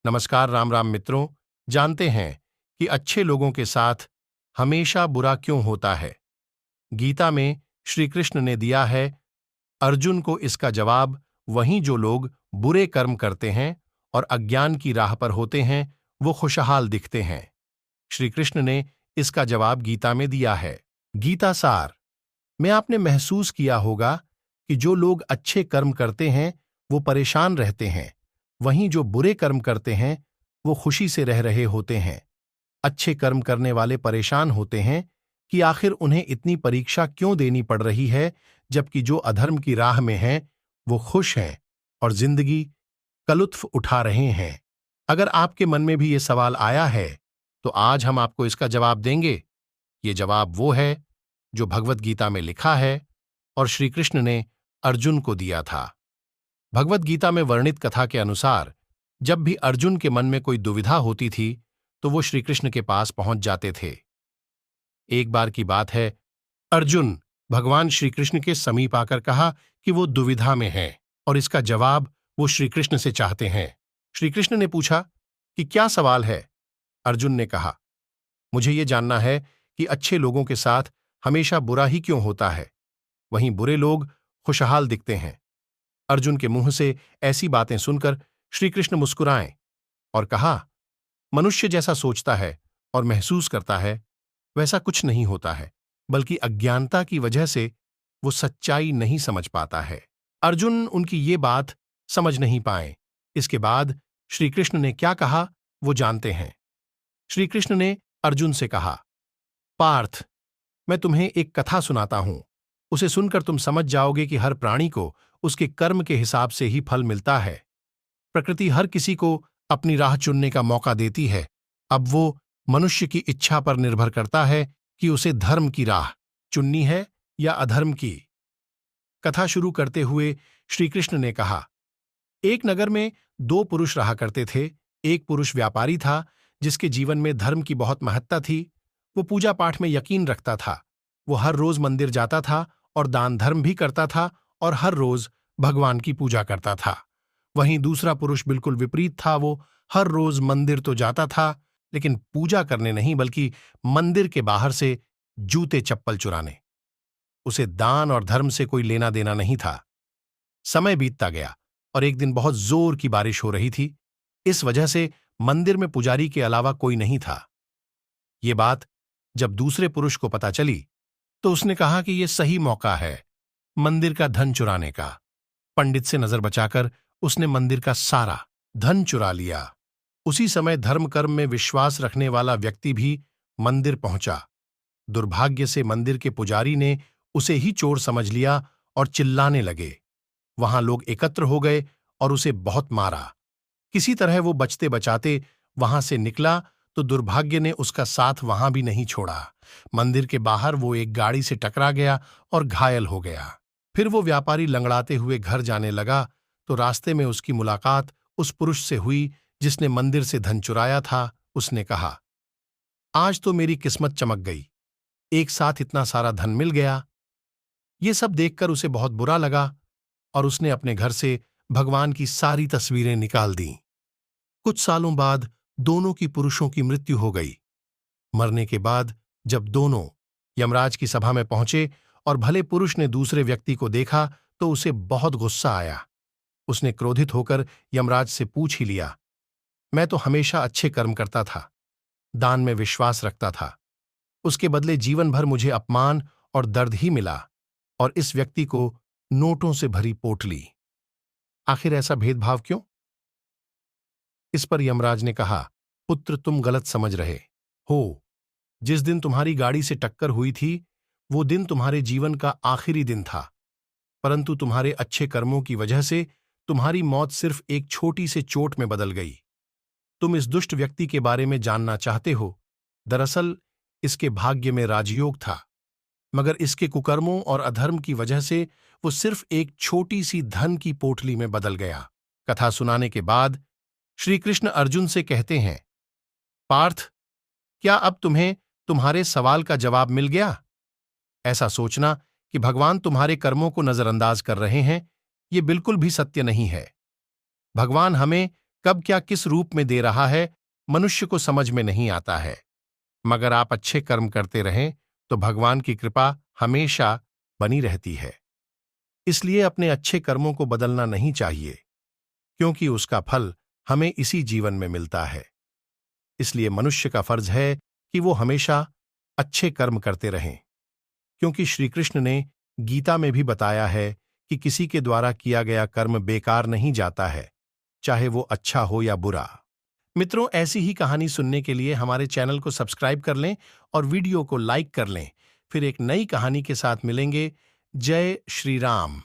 नमस्कार राम राम मित्रों। जानते हैं कि अच्छे लोगों के साथ हमेशा बुरा क्यों होता है। गीता में श्री कृष्ण ने दिया है अर्जुन को इसका जवाब। वहीं जो लोग बुरे कर्म करते हैं और अज्ञान की राह पर होते हैं वो खुशहाल दिखते हैं। श्री कृष्ण ने इसका जवाब गीता में दिया है। गीता सार में आपने महसूस किया होगा कि जो लोग अच्छे कर्म करते हैं वो परेशान रहते हैं, वहीं जो बुरे कर्म करते हैं वो खुशी से रह रहे होते हैं। अच्छे कर्म करने वाले परेशान होते हैं कि आखिर उन्हें इतनी परीक्षा क्यों देनी पड़ रही है, जबकि जो अधर्म की राह में हैं वो खुश हैं और जिंदगी का लुत्फ उठा रहे हैं। अगर आपके मन में भी ये सवाल आया है तो आज हम आपको इसका जवाब देंगे। ये जवाब वो है जो भगवत गीता में लिखा है और श्री कृष्ण ने अर्जुन को दिया था। भगवत गीता में वर्णित कथा के अनुसार जब भी अर्जुन के मन में कोई दुविधा होती थी तो वो श्री कृष्ण के पास पहुंच जाते थे। एक बार की बात है, अर्जुन भगवान श्री कृष्ण के समीप आकर कहा कि वो दुविधा में है और इसका जवाब वो श्री कृष्ण से चाहते हैं। श्री कृष्ण ने पूछा कि क्या सवाल है। अर्जुन ने कहा, मुझे ये जानना है कि अच्छे लोगों के साथ हमेशा बुरा ही क्यों होता है, वहीं बुरे लोग खुशहाल दिखते हैं। अर्जुन के मुंह से ऐसी बातें सुनकर श्री कृष्ण मुस्कुराए और कहा, मनुष्य जैसा सोचता है और महसूस करता है वैसा कुछ नहीं होता है, बल्कि अज्ञानता की वजह से वो सच्चाई नहीं समझ पाता है। अर्जुन उनकी ये बात समझ नहीं पाए। इसके बाद श्री कृष्ण ने क्या कहा वो जानते हैं। श्री कृष्ण ने अर्जुन से कहा, पार्थ, मैं तुम्हें एक कथा सुनाता हूं। उसे सुनकर तुम समझ जाओगे कि हर प्राणी को उसके कर्म के हिसाब से ही फल मिलता है। प्रकृति हर किसी को अपनी राह चुनने का मौका देती है। अब वो मनुष्य की इच्छा पर निर्भर करता है कि उसे धर्म की राह चुननी है या अधर्म की। कथा शुरू करते हुए श्री कृष्ण ने कहा, एक नगर में दो पुरुष रहा करते थे। एक पुरुष व्यापारी था जिसके जीवन में धर्म की बहुत महत्ता थी। वो पूजा पाठ में यकीन रखता था। वो हर रोज मंदिर जाता था और दान धर्म भी करता था और हर रोज भगवान की पूजा करता था। वहीं दूसरा पुरुष बिल्कुल विपरीत था। वो हर रोज मंदिर तो जाता था लेकिन पूजा करने नहीं, बल्कि मंदिर के बाहर से जूते चप्पल चुराने। उसे दान और धर्म से कोई लेना देना नहीं था। समय बीतता गया और एक दिन बहुत जोर की बारिश हो रही थी। इस वजह से मंदिर में पुजारी के अलावा कोई नहीं था। ये बात जब दूसरे पुरुष को पता चली तो उसने कहा कि यह सही मौका है मंदिर का धन चुराने का। पंडित से नजर बचाकर उसने मंदिर का सारा धन चुरा लिया। उसी समय धर्म कर्म में विश्वास रखने वाला व्यक्ति भी मंदिर पहुंचा। दुर्भाग्य से मंदिर के पुजारी ने उसे ही चोर समझ लिया और चिल्लाने लगे। वहां लोग एकत्र हो गए और उसे बहुत मारा। किसी तरह वो बचते बचाते वहां से निकला तो दुर्भाग्य ने उसका साथ वहां भी नहीं छोड़ा। मंदिर के बाहर वो एक गाड़ी से टकरा गया और घायल हो गया। फिर वो व्यापारी लंगड़ाते हुए घर जाने लगा तो रास्ते में उसकी मुलाकात उस पुरुष से हुई जिसने मंदिर से धन चुराया था। उसने कहा, आज तो मेरी किस्मत चमक गई, एक साथ इतना सारा धन मिल गया। ये सब देखकर उसे बहुत बुरा लगा और उसने अपने घर से भगवान की सारी तस्वीरें निकाल दीं। कुछ सालों बाद दोनों की पुरुषों की मृत्यु हो गई। मरने के बाद जब दोनों यमराज की सभा में पहुंचे और भले पुरुष ने दूसरे व्यक्ति को देखा तो उसे बहुत गुस्सा आया। उसने क्रोधित होकर यमराज से पूछ ही लिया, मैं तो हमेशा अच्छे कर्म करता था, दान में विश्वास रखता था, उसके बदले जीवन भर मुझे अपमान और दर्द ही मिला और इस व्यक्ति को नोटों से भरी पोटली। आखिर ऐसा भेदभाव क्यों? इस पर यमराज ने कहा, पुत्र, तुम गलत समझ रहे हो। जिस दिन तुम्हारी गाड़ी से टक्कर हुई थी वो दिन तुम्हारे जीवन का आखिरी दिन था, परंतु तुम्हारे अच्छे कर्मों की वजह से तुम्हारी मौत सिर्फ एक छोटी से चोट में बदल गई। तुम इस दुष्ट व्यक्ति के बारे में जानना चाहते हो। दरअसल इसके भाग्य में राजयोग था, मगर इसके कुकर्मों और अधर्म की वजह से वो सिर्फ एक छोटी सी धन की पोटली में बदल गया। कथा सुनाने के बाद श्री कृष्ण अर्जुन से कहते हैं, पार्थ, क्या अब तुम्हें तुम्हारे सवाल का जवाब मिल गया? ऐसा सोचना कि भगवान तुम्हारे कर्मों को नजरअंदाज कर रहे हैं, ये बिल्कुल भी सत्य नहीं है। भगवान हमें कब क्या किस रूप में दे रहा है, मनुष्य को समझ में नहीं आता है। मगर आप अच्छे कर्म करते रहें तो भगवान की कृपा हमेशा बनी रहती है। इसलिए अपने अच्छे कर्मों को बदलना नहीं चाहिए, क्योंकि उसका फल हमें इसी जीवन में मिलता है। इसलिए मनुष्य का फर्ज है कि वो हमेशा अच्छे कर्म करते रहें, क्योंकि श्री कृष्ण ने गीता में भी बताया है कि किसी के द्वारा किया गया कर्म बेकार नहीं जाता है, चाहे वो अच्छा हो या बुरा। मित्रों, ऐसी ही कहानी सुनने के लिए हमारे चैनल को सब्सक्राइब कर लें और वीडियो को लाइक कर लें। फिर एक नई कहानी के साथ मिलेंगे। जय श्री राम।